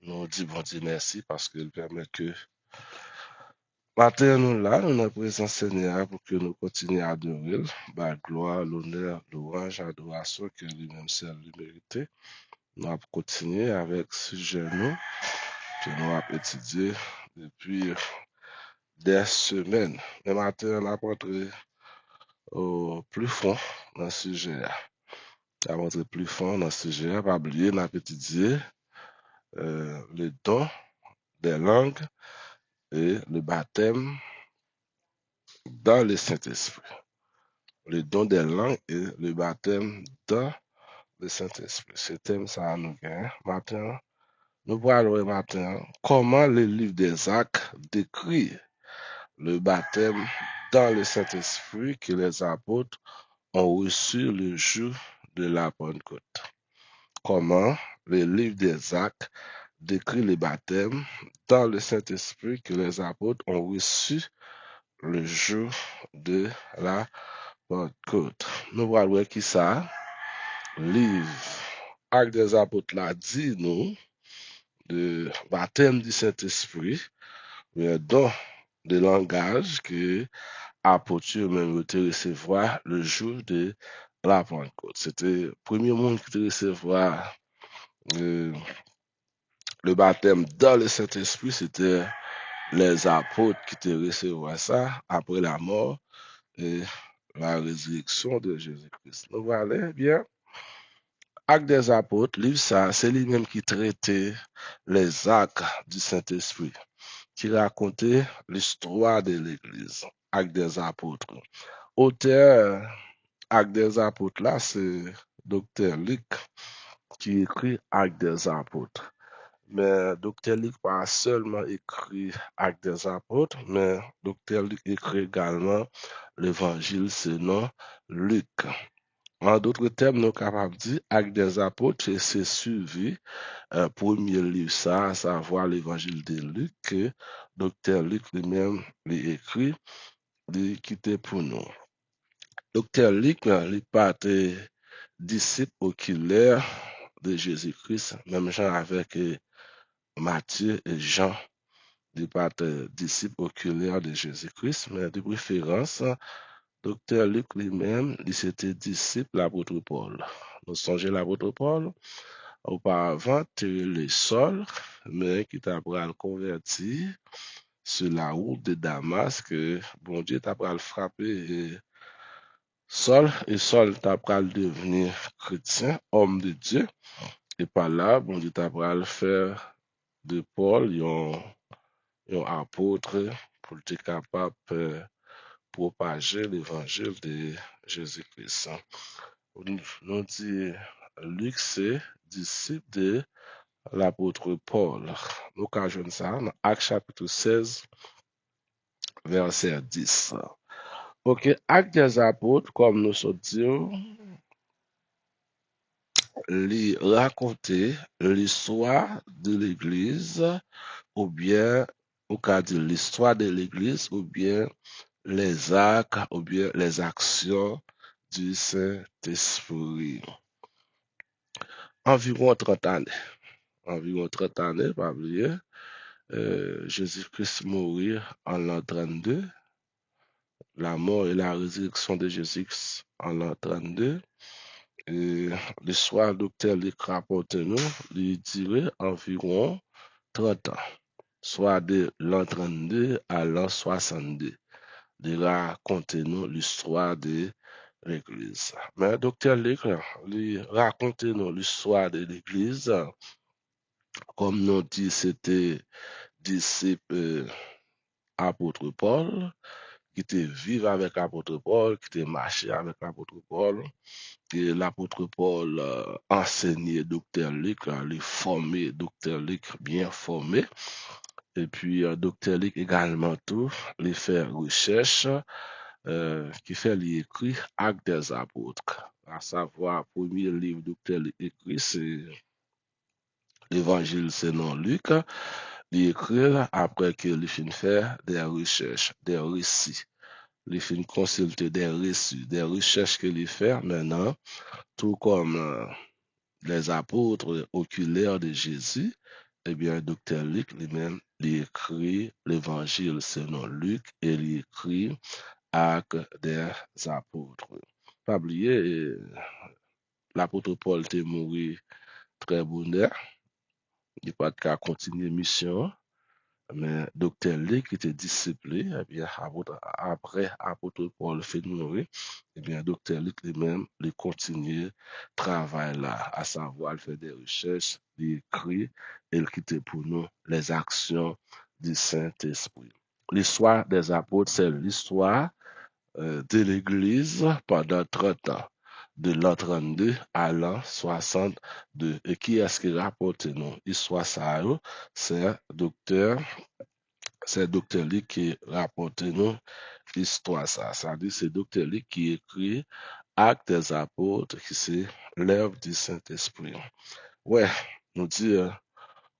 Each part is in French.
Nous disons bon Dieu merci parce qu'il permet que matin nous là, nous avons présence Seigneur pour que nous continuions à adorer, la gloire, l'honneur, louange, adoration que lui-même seul lui mérite. Nous allons continuer avec ce sujet nous que nous avons étudié depuis des semaines. Le matin, on a montré au plus fond dans ce sujet. On a montré plus fond dans ce sujet. Pas oublier, on a étudié le don des langues et le baptême dans le Saint-Esprit. Le don des langues et le baptême dans le Saint-Esprit. Ce thème, ça nous gagne. Maintenant, nous parlons maintenant comment le livre des Actes décrit le baptême dans le Saint-Esprit que les apôtres ont reçu le jour de la Pentecôte. Comment le livre des Actes décrit le baptême dans le Saint-Esprit que les apôtres ont reçu le jour de la Pentecôte. Nous voyons qui ça, livre Actes des apôtres là dit nous de baptême du Saint-Esprit, le don de langage que apôtres même recevoir le jour de la Pentecôte. C'était le premier monde qui recevoir le baptême dans le Saint-Esprit, c'était les apôtres qui te recevoir ça après la mort et la résurrection de Jésus-Christ. Nous voilà bien. Actes des apôtres, livre ça, c'est lui-même qui traitait les actes du Saint-Esprit, qui racontait l'histoire de l'Église. Actes des apôtres. Auteur Actes des apôtres là, c'est Dr. Luc qui écrit Actes des apôtres. Mais Dr. Luc pas seulement écrit Actes des apôtres, mais Dr. Luc écrit également l'Évangile selon Luc. En d'autres termes, nous sommes capables de dire Actes des apôtres, c'est suivi premier livre ça, à savoir l'Évangile de Luc, que Dr. Luc lui-même l'a écrit, qui était pour nous. Dr. Luc n'est pas disciple oculaire de Jésus-Christ, même genre avec Matthieu et Jean, n'est pas disciple oculaire de Jésus-Christ, mais de préférence, Dr. Luc lui-même, il s'était disciple l'apôtre Paul. Nous songeons l'apôtre Paul, auparavant, le Saul, mais qui t'a le converti sur la route de Damas, que bon Dieu t'a le frapper Saul, et Saul t'a devenir chrétien, homme de Dieu, et par là, bon Dieu t'a le faire de Paul, un apôtre, pour être capable de propager l'évangile de Jésus-Christ. Nous dit Luc, c'est disciple de l'apôtre Paul. L'occasion de ça, dans Actes chapitre 16, verset 10. Ok, Actes des apôtres, comme nous sommes dit, lui raconter l'histoire de l'Église, ou bien, au cas de l'histoire de l'Église, ou bien les actes, ou bien les actions du Saint-Esprit. Environ 30 années, pas oublier. Jésus-Christ mourir en l'an 32, la mort et la résurrection de Jésus en l'an 32. Et le soir, docteur Luc rapporte nous, il dirait environ 30 ans, soit de l'an 32 à l'an 62. Il raconte nous l'histoire de l'Église. Mais docteur Luc, il raconte nous l'histoire de l'Église, comme nous dit, c'était disciple apôtre Paul, qui était vivre avec l'apôtre Paul, qui était marché avec l'apôtre Paul. Et l'apôtre Paul enseignait docteur Luc, les formé docteur Luc bien formé. Et puis docteur Luc également tout, les faire recherche, qui fait l'écrit Actes des apôtres. À savoir, premier livre docteur Luc écrit, c'est l'Évangile selon Luc. Il écrit après qu'il finit faire des recherches, des récits. Il finit consulter des récits, des recherches qu'il fait maintenant, tout comme les apôtres oculaires de Jésus, eh bien, docteur Luc lui-même, il écrit l'évangile selon Luc et il écrit Actes des apôtres. Pas oublier, l'apôtre Paul était mort très bonheur, il n'a pas qu'à continuer mission. Mais docteur Luc qui était discipliné, eh bien, après apôtre Paul fait mourir, eh bien, docteur Luc lui-même, il continue travail là, à savoir, il fait des recherches, il écrit, et il quitte pour nous les actions du Saint-Esprit. L'histoire des apôtres, c'est l'histoire de l'Église pendant 30 ans, de l'an 32 à l'an 62. Et qui est-ce qui rapporte nous? Histoire ça, c'est docteur Luc qui rapporte nous l'histoire ça. Ça dit c'est docteur Luc qui écrit Actes des apôtres qui c'est l'œuvre du Saint-Esprit. Ouais, nous dit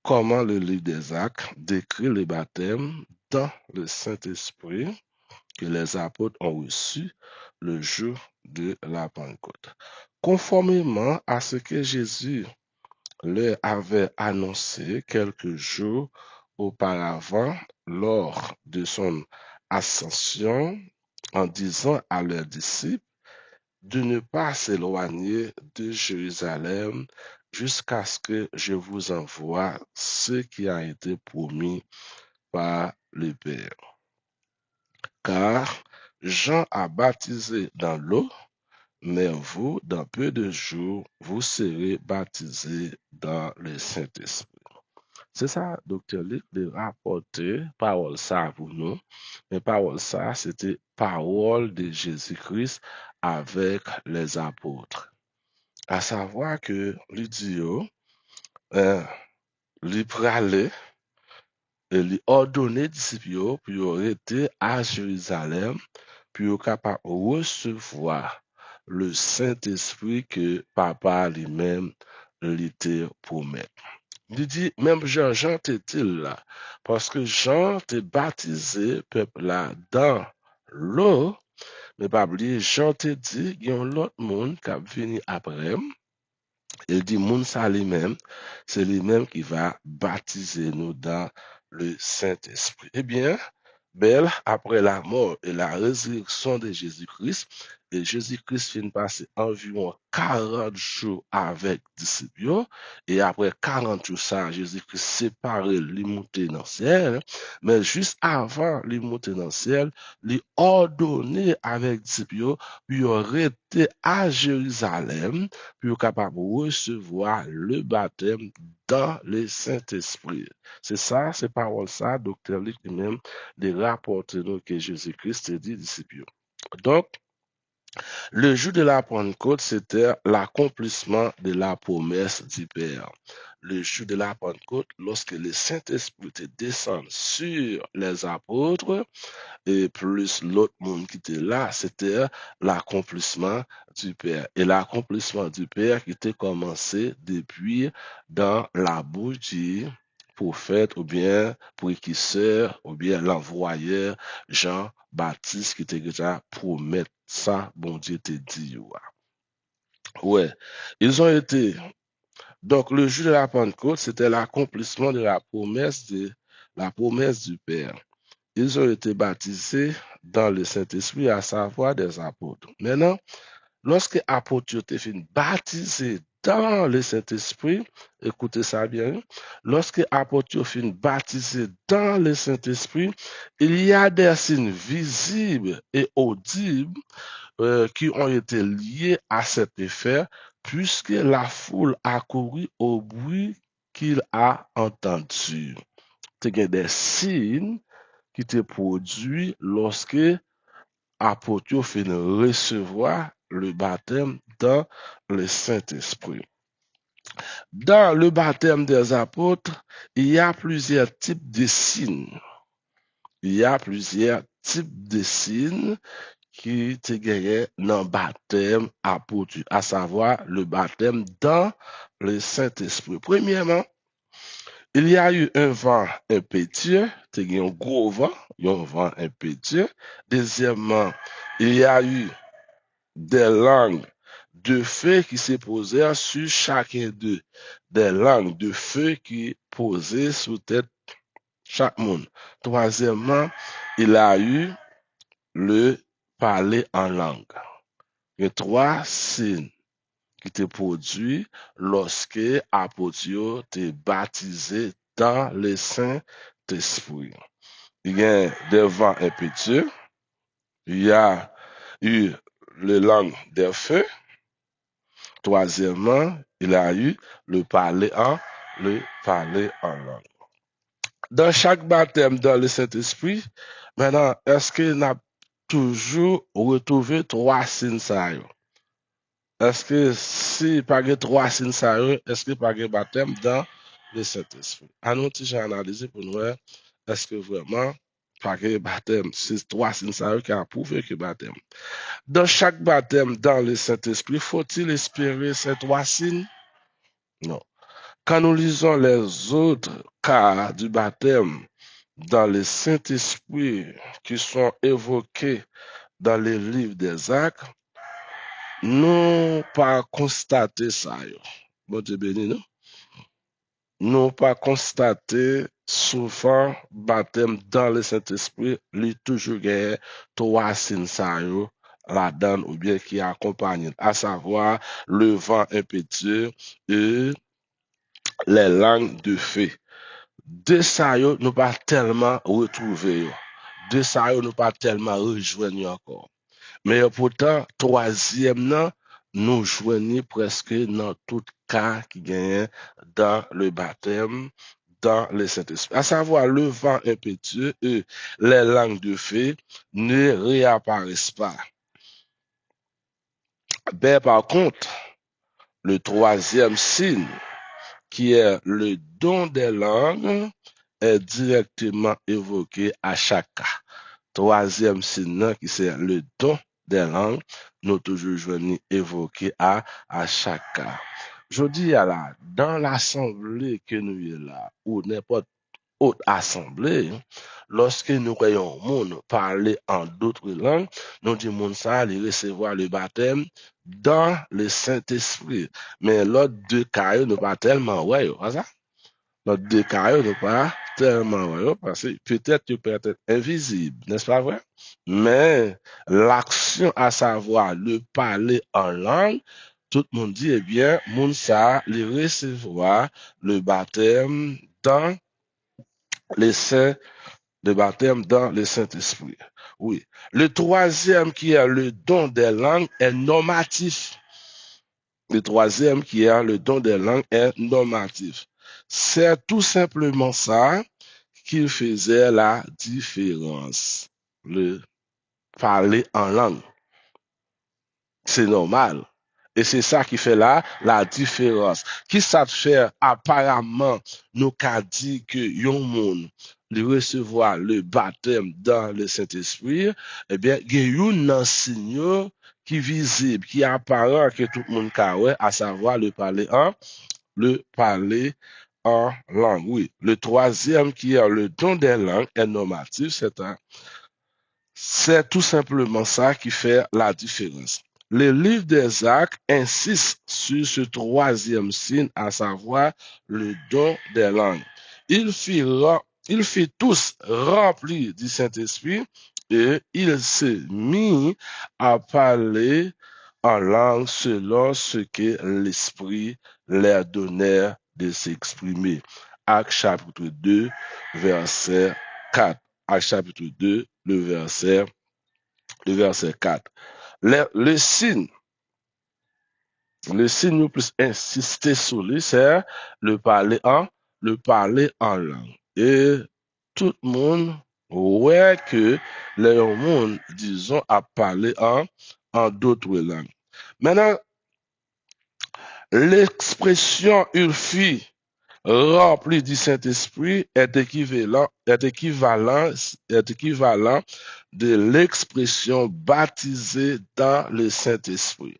comment le livre des Actes décrit le baptême dans le Saint-Esprit que les apôtres ont reçu le jour de la Pentecôte. Conformément à ce que Jésus leur avait annoncé quelques jours auparavant lors de son ascension en disant à leurs disciples de ne pas s'éloigner de Jérusalem jusqu'à ce que je vous envoie ce qui a été promis par le Père. Car Jean a baptisé dans l'eau, mais vous, dans peu de jours, vous serez baptisés dans le Saint-Esprit. C'est ça, docteur Luc, de rapporter parole ça pour nous. Mais parole ça, c'était parole de Jésus-Christ avec les apôtres. À savoir que l'idiot, lui pralait et lui ordonnait disciples pour rester à Jérusalem, pour capable recevoir le Saint-Esprit que papa lui-même l'était promet. Il dit, même Jean était là, parce que Jean t'a baptisé, peuple là, dans l'eau, mais pas oublier, Jean t'a dit, il y a un autre monde qui a venu après. Il dit, moun sa lui-même, c'est lui-même qui va baptiser nous dans le Saint-Esprit. Eh bien, belle, après la mort et la résurrection de Jésus-Christ, et Jésus-Christ vient passer environ 40 jours avec disciples, et après 40 jours, ça, Jésus-Christ séparé, lui monter dans le ciel, mais juste avant lui monter dans le ciel, lui ordonné avec disciples, puis rester à Jérusalem, puis capable de recevoir le baptême dans le Saint-Esprit. C'est ça, c'est parole ça, docteur Luc lui-même, de rapporter nous que Jésus-Christ a dit disciples. Donc, le jour de la Pentecôte, c'était l'accomplissement de la promesse du Père. Le jour de la Pentecôte, lorsque le Saint-Esprit descend sur les apôtres, et plus l'autre monde qui était là, c'était l'accomplissement du Père. Et l'accomplissement du Père qui était commencé depuis dans la bouche du prophète ou bien précurseur ou bien l'envoyeur Jean-Baptiste qui était déjà promettre ça, bon Dieu te dit. Ouais, ils ont été. Donc le jour de la Pentecôte, c'était l'accomplissement de la promesse du Père. Ils ont été baptisés dans le Saint-Esprit, à savoir des apôtres. Maintenant, lorsque apôtres ont été baptisés dans le Saint-Esprit, écoutez ça bien, lorsque apôtres ont été baptisés dans le Saint-Esprit, il y a des signes visibles et audibles qui ont été liés à cet effet, puisque la foule a couru au bruit qu'il a entendu. Il y a des signes qui te produit lorsque apôtres fait recevoir le baptême dans le Saint-Esprit. Dans le baptême des apôtres, il y a plusieurs types de signes. Il y a plusieurs types de signes qui te gagné dans le baptême apôtre, à savoir le baptême dans le Saint-Esprit. Premièrement, il y a eu un vent impétueux, c'est un gros vent, un vent impétueux. Deuxièmement, il y a eu des langues de feu qui se posèrent sur chacun d'eux, des langues de feu qui posaient sous tête chaque monde. Troisièmement, il a eu le parler en langue. Il y a trois signes qui étaient produits lorsque l'apôtre était baptisé dans le Saint-Esprit. Il y a des vents impétueux, il y a eu le langue des feux. Troisièmement, il a eu le parler en langue. Dans chaque baptême dans le Saint-Esprit, maintenant, est-ce qu'il a toujours retrouvé trois signes ça? Est-ce que si pas que trois signes ça, est-ce que pas que baptême dans le Saint-Esprit? À nous, j'ai analysé pour nous, est-ce que vraiment pas que baptême, c'est trois signes ça qui a prouvé que baptême. Dans chaque baptême dans le Saint-Esprit, faut-il espérer ces trois signes? Non. Quand nous lisons les autres cas du baptême dans le Saint-Esprit qui sont évoqués dans les livres des Actes, nous pas constaté ça. Bon Dieu béni, non? Nous pas constaté souvent baptême dans le Saint-Esprit, lui toujours gagné trois signes ça la donne ou bien qui accompagne, à savoir le vent impétueux et les langues de feu. De ça, nous pas tellement retrouvé. De ça, nous pas tellement rejoigné encore. Mais pourtant, troisième, non, nous joignons presque dans tout cas qui gagne dans le baptême, dans le Saint-Esprit. À savoir, le vent impétueux et les langues de feu ne réapparaissent pas. Ben, par contre, le troisième signe, qui est le don des langues, est directement évoqué à chaque cas. Troisième signe, qui c'est le don des langues, nous toujours venus évoquer à chaque cas. Je dis là, dans l'assemblée que nous y là, ou n'importe autre assemblée, lorsque nous voyons monde parler en d'autres langues, nous disons monde ça aller recevoir le baptême dans le Saint-Esprit. Mais l'autre deux cas, nous pas tellement ouais, ça? L'autre deux cas, nous pas tellement ouais, parce que peut-être tu peux être invisible, n'est-ce pas vrai? Mais l'action, à savoir le parler en langue, tout le monde dit, eh bien, monde ça, il recevoir le baptême dans les saints de baptême dans le Saint-Esprit. Oui. Le troisième qui est le don des langues est normatif. Le troisième qui est le don des langues est normatif. C'est tout simplement ça qui faisait la différence. Le parler en langue. C'est normal. Et c'est ça qui fait la différence. Qui ça fait apparemment, nous qu'a dit que yon moun lui recevoir le baptême dans le Saint-Esprit, eh bien, il y a un signe qui visible, qui apparaît que tout le monde a, à savoir le parler en langue. Oui. Le troisième qui est le don des langues est normatif, c'est tout simplement ça qui fait la différence. Le livre des Actes insiste sur ce troisième signe, à savoir le don des langues. Il fit tous remplis du Saint-Esprit et il s'est mis à parler en langue selon ce que l'Esprit leur donnait de s'exprimer. Actes chapitre 2, verset 4. Actes chapitre 2, le verset 4. Le signe, nous plus insister sur lui, c'est le parler en langue. Et tout le monde, ouais, que les monde, disons, a parlé en d'autres langues. Maintenant, l'expression il fit rempli du Saint-Esprit est équivalent de l'expression baptisé dans le Saint-Esprit.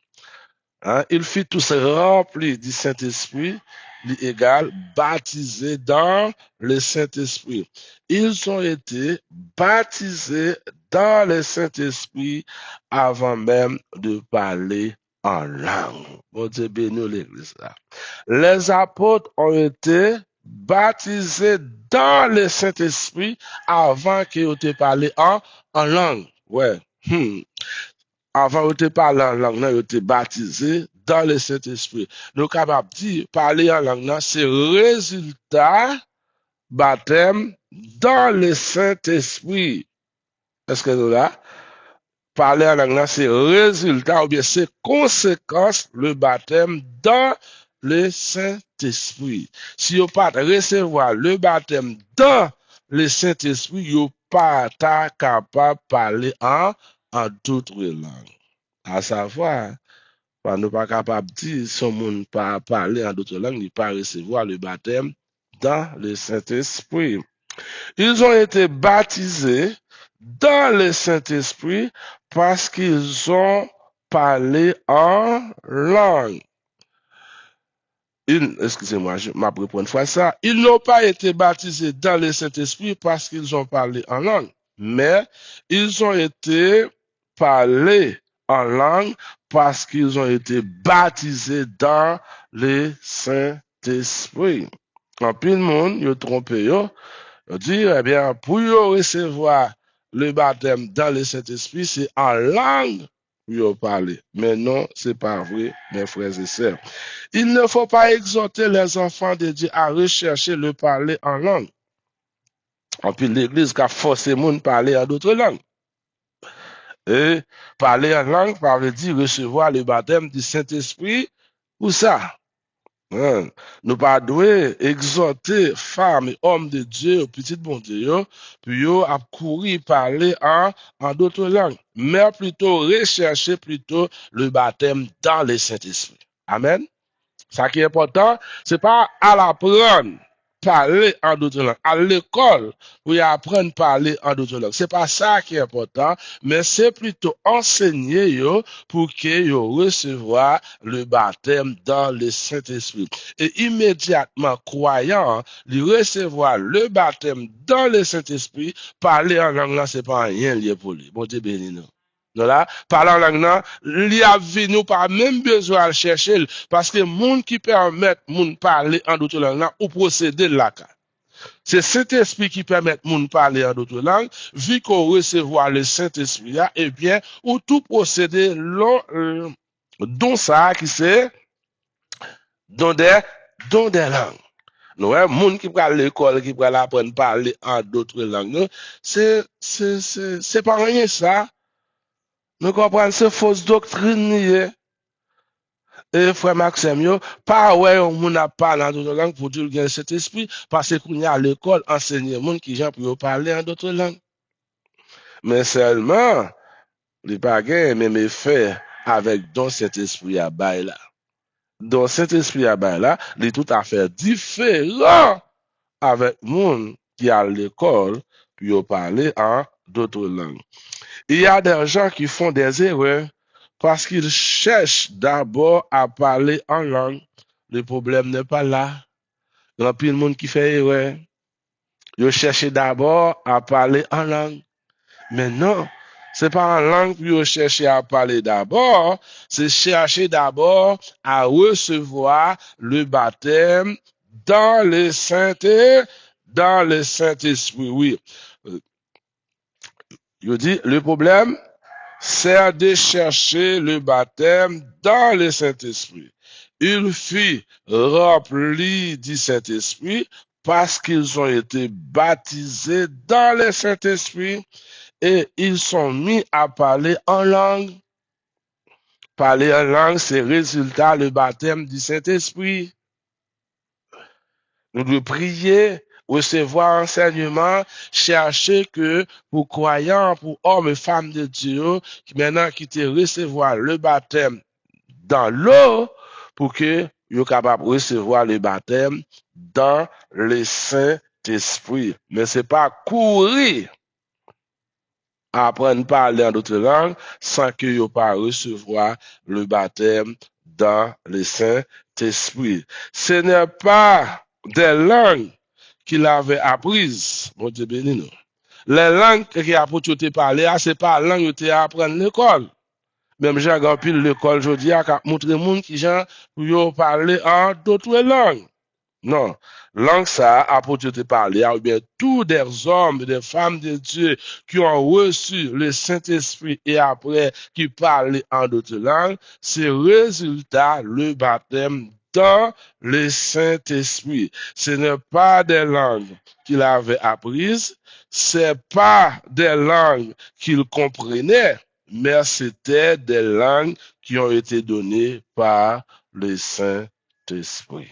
Hein? Il fit tous remplis du Saint-Esprit, égal baptisé dans le Saint-Esprit. Ils ont été baptisés dans le Saint-Esprit avant même de parler en langue. Bon Dieu béni l'église là. Les apôtres ont été baptisés dans le Saint-Esprit avant qu'ils aient parlé en langue. Ouais. Avant qu'ils aient parlé en langue, ils ont été baptisés dans le Saint-Esprit. Nous sommes capables de dire, parler en langue, c'est résultat baptême dans le Saint-Esprit. Est-ce que nous là? Parler en langue, c'est résultat ou bien c'est conséquence le baptême dans le Saint-Esprit. Si vous pas recevoir le baptême dans le Saint-Esprit, vous pas capable de parler en d'autres langues. À savoir, nous pas capable de dire si on ne pas parler en d'autres langues, il pas recevoir le baptême dans le Saint-Esprit. Ils ont été baptisés dans le Saint-Esprit parce qu'ils ont parlé en langue. Excusez-moi, je m'apprends une fois ça. Ils n'ont pas été baptisés dans le Saint-Esprit parce qu'ils ont parlé en langue, mais ils ont été parlés en langue parce qu'ils ont été baptisés dans le Saint-Esprit. En plus, le monde, ils ont trompé, dit, eh bien, pour recevoir le baptême dans le Saint-Esprit, c'est en langue pour parler. Mais non, c'est pas vrai, mes frères et sœurs. Il ne faut pas exhorter les enfants de Dieu à rechercher le parler en langue. En plus, l'Église qui a forcé le monde à parler en d'autres langues. Et parler en langue, ça veut dire recevoir le baptême du Saint-Esprit. Où ça? Nous pas doué exhorter femmes et hommes de Dieu, petite bon Dieu, puis à courir parler en d'autres langues, mais plutôt rechercher plutôt le baptême dans le Saint-Esprit. Amen. Ça qui est important, c'est pas à l'apprendre parler en d'autres langues, à l'école pour apprendre à parler en d'autres langues. C'est pas ça qui est important, mais c'est plutôt enseigner yo pour que yo recevoir le baptême dans le Saint-Esprit. Et immédiatement croyant, lui recevoir le baptême dans le Saint-Esprit, parler en langue là, c'est pas rien lié pour lui. Bon Dieu béni nous. Voilà, parlant langue là, li a venu pas même besoin de chercher parce que monde qui permet monde parler en d'autres langues là ou procéder là. C'est Saint-Esprit qui permet monde parler en d'autres langues, vu qu'on recevoir le Saint-Esprit là, eh bien, ou tout procéder dont ça qui c'est dans des langues. Nous, monde qui va à l'école, qui va apprendre à parler en d'autres langues, c'est pas rien ça. Nous comprenons, c'est fausse doctrine. Et frère Maxime, pas ouais, on a parlé en d'autres langues pour dire qu'il y a cet esprit, parce qu'on y a à l'école enseigner monde qui gens pour parler en d'autres langues. Mais seulement, les bagages, même effet avec don cet esprit à bail là. Dans cet esprit à bail là, il est tout à fait différent avec monde qui a à l'école pour parler en d'autres langues. Il y a des gens qui font des erreurs parce qu'ils cherchent d'abord à parler en langue. Le problème n'est pas là. Il y a plein de monde qui fait erreur. Ils cherchent d'abord à parler en langue. Mais non, c'est pas en langue que ils cherchent à parler d'abord. C'est chercher d'abord à recevoir le baptême dans le Saint-Esprit. Oui. Je dis, le problème, c'est de chercher le baptême dans le Saint-Esprit. Il fut rempli du Saint-Esprit parce qu'ils ont été baptisés dans le Saint-Esprit et ils sont mis à parler en langue. Parler en langue, c'est résultat le baptême du Saint-Esprit. Nous devons prier, recevoir enseignement, chercher que pour croyants, pour hommes et femmes de Dieu, qui maintenant qui te recevoir le baptême dans l'eau, pour que soient capables de recevoir le baptême dans le Saint-Esprit. Mais c'est pas courir à apprendre à parler en d'autres langues sans que vous pas recevoir le baptême dans le Saint-Esprit. Ce n'est pas des langues qu'il avait apprises. Bon Dieu béni nous. Les langues qu'il a pour te parler, c'est pas la langue que tu apprends à l'école. même j'ai grand pile l'école aujourd'hui a montré moun qui gens pour yo parler en d'autres langues. Non, langue ça, apôtre te parler, ou bien tous des hommes, des femmes de Dieu qui ont reçu le Saint-Esprit et après qui parlent en d'autres langues, c'est résultat le baptême dans le Saint-Esprit. Ce n'est pas des langues qu'il avait apprises, c'est pas des langues qu'il comprenait, mais c'était des langues qui ont été données par le Saint-Esprit.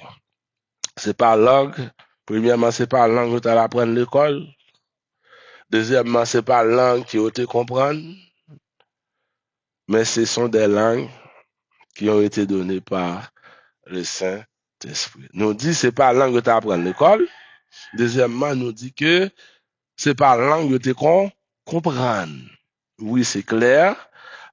C'est pas langue. Premièrement, c'est pas langue que tu vas apprendre à l'école. Deuxièmement, c'est pas langue qui tu comprendre. Mais ce sont des langues qui ont été données par le Saint-Esprit. Nous dit c'est pas langue que tu apprends à l'école. Deuxièmement, nous dit que c'est pas langue que tu comprendre. Oui, c'est clair.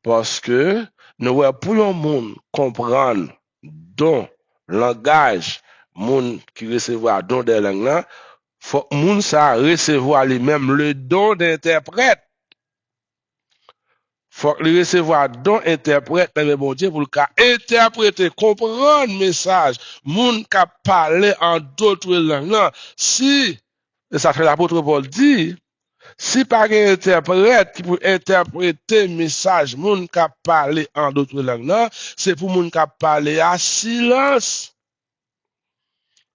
Parce que nous pour un monde comprendre dont langage, monde qui recevoir don des langues là, faut moun ça recevoir lui-même le don d'interprète. Faut qu'il recevoir don interprète mais bon Dieu pour le cas interpréter comprendre message moun qui parler en d'autres langues là. Si et ça fait l'apôtre Paul dit si pas un interprète qui peut interpréter message moun qui parler en d'autres langues là, c'est pour moun qui parler à silence.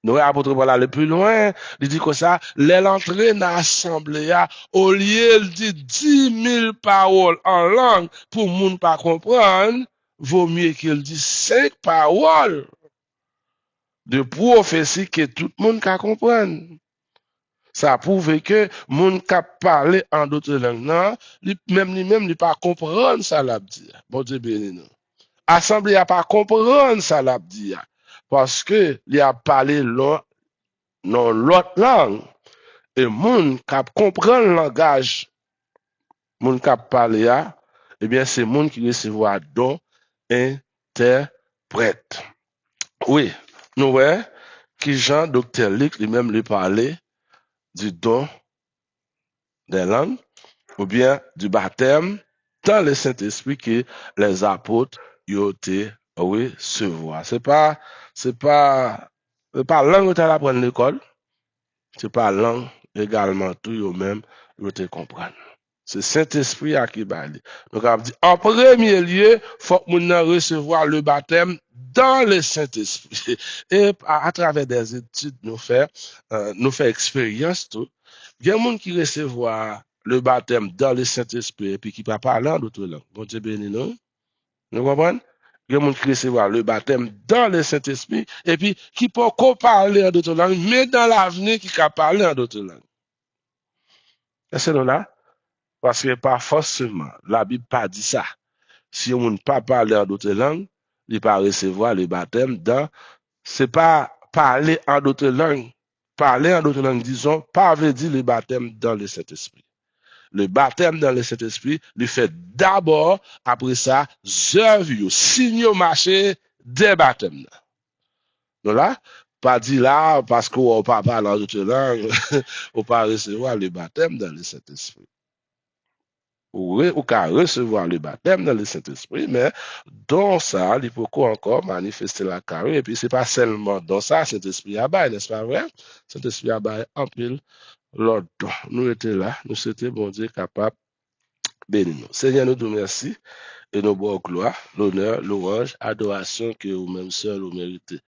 Nous, apôtre Paul aller plus loin, il dit que ça, l'entrée dans l'assemblée, au lieu de dire 10 000 paroles en langue pour le monde pas comprendre, vaut mieux qu'il dise 5 paroles de prophétie que tout le monde peut comprendre. Ça prouve que le monde qui parle en d'autres langues, non, lui-même, il pas comprendre ça l'a dit. Bon Dieu béni nous. L'assemblée n'a pas comprendre ça l'a dit. Parce que il a parlé dans l'autre langue, et moun qui comprend le langage, moun qui parle, eh bien, c'est moun qui recevra don interprète. Oui, nous voyons qui Jean, docteur Luc, lui-même lui parlait du don des langues, ou bien du baptême dans le Saint-Esprit que les apôtres ont été recevoir. C'est pas langue que tu as apprendre à l'école. C'est pas langue également tout yo même yo te comprendre. C'est Saint-Esprit à qui parle. Donc on dit en premier lieu, faut que moun recevoir le baptême dans le Saint-Esprit. Et à travers des études nous fait expérience tout. Il y a moun qui recevoir le baptême dans le Saint-Esprit et puis qui pas parler en d'autres langues. Bon Dieu béni nous. Vous comprenez? Il y a des gens qui recevoir le baptême dans le Saint-Esprit et puis qui peut parler en d'autres langues, mais dans l'avenir qui peut parler en d'autres langues. C'est là? Parce que pas forcément, la Bible pas dit ça. Si on ne peut pas parler en d'autres langues, il ne peut pas recevoir le baptême dans. C'est pas parler en d'autres langues. Parler en d'autres langues, disons, pas veut dire le baptême dans le Saint-Esprit. Le baptême dans le Saint-Esprit, lui fait d'abord, après ça, œuvres, signaux marché des baptêmes. Donc là, pas dit là, parce qu'on ne parle pas dans d'autres langues, on ne peut pas recevoir le baptême dans le Saint-Esprit. Ou qu'à recevoir le baptême dans le Saint-Esprit, mais dans ça, il faut encore manifester la carrière. Et puis, ce n'est pas seulement dans ça, Saint-Esprit à bas, n'est-ce pas vrai? Saint-Esprit à bas en pile. Lord, nous étions là, nous étions, bon Dieu, capables de bénir nous. Seigneur, nous te remercions et nous bonne gloire, l'honneur, l'ouange, adoration que vous-même seul vous méritez.